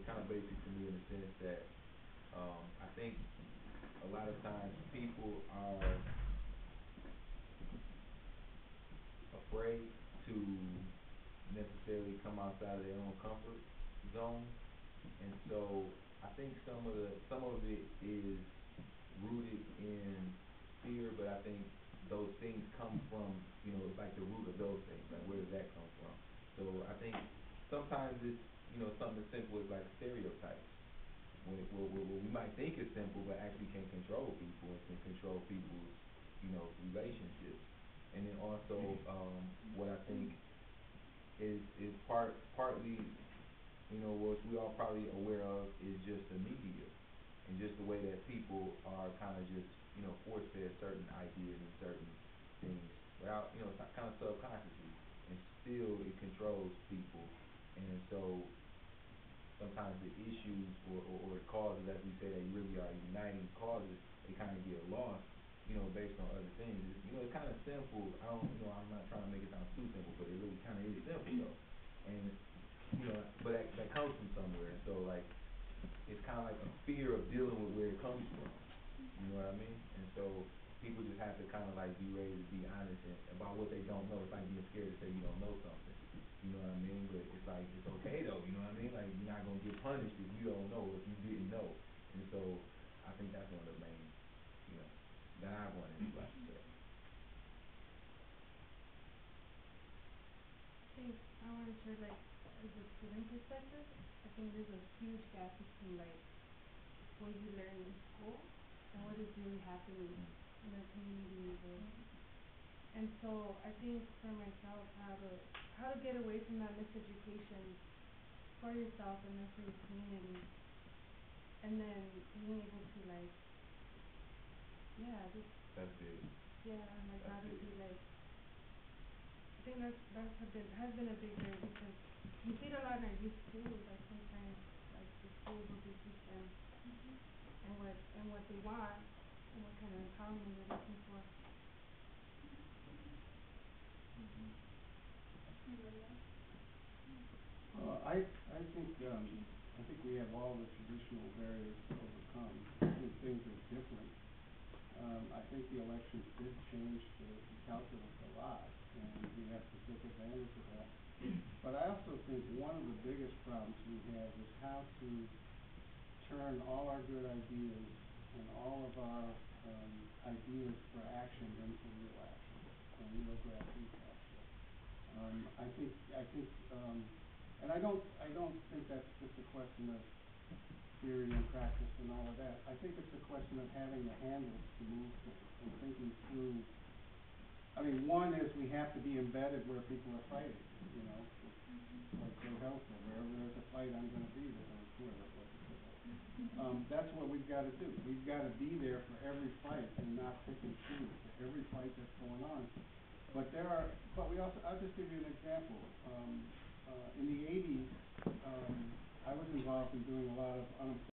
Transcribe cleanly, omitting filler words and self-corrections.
kind of basic to me in the sense that I think a lot of times people are afraid to necessarily come outside of their own comfort zone, and so I think some of it is rooted in fear, but I think those things come from, it's like the root of those things. Like, where does that come from? So I think sometimes it's, something as simple as like stereotypes. What we might think is simple, but actually can control people and can control people's, relationships. And then also, what I think is partly, what we all probably aware of is just the media and just the way that people are kind of just, force fed certain ideas and certain things without, it's kind of subconsciously, and still it controls people. And so sometimes the issues or the causes, as we say, that really are uniting causes, they kind of get lost, based on other things. It's kind of simple. I'm not trying to make it sound too simple, but it really kind of is simple though. And but that comes from somewhere. So like, it's kind of like a fear of dealing with where it comes from. You know what I mean? And so people just have to kind of like be ready to be honest about what they don't know. It's like being scared to say you don't know something. You know what I mean? But it's like, it's okay though. You know what I mean? Like, you're not gonna get punished if you don't know, if you didn't know. And so I think that's one of the main, that I wanted to say. I think I want to share, like, as a student perspective, I think there's a huge gap between like what you learn in school and what is really happening in our communities. And so I think for myself, how to get away from that miseducation for yourself and then for your community, and then being able to like, That's big. like, That's how to big. be like, I think has been a big thing, because you see it a lot in our youth too. Like, sometimes like the schools will just teach them and what they want and what kind of empowerment they're looking for. I think we have all the traditional barriers to overcome. I think things are different. I think the elections did change the calculus a lot, and we have to take advantage of that. But I also think one of the biggest problems we have is how to turn all our good ideas and all of our ideas for action into real action and real grassroots action. And I don't think that's just a question of theory and practice and all of that. I think it's a question of having the handles to move things and thinking through. I mean, one is we have to be embedded where people are fighting, like Joe Hill said, wherever there's a fight, I'm going to be there, or whoever it was. That's what we've got to do. We've got to be there for every fight and not pick and choose for every fight that's going on. But I'll just give you an example. In the 80s, I was involved in doing a lot of unemployment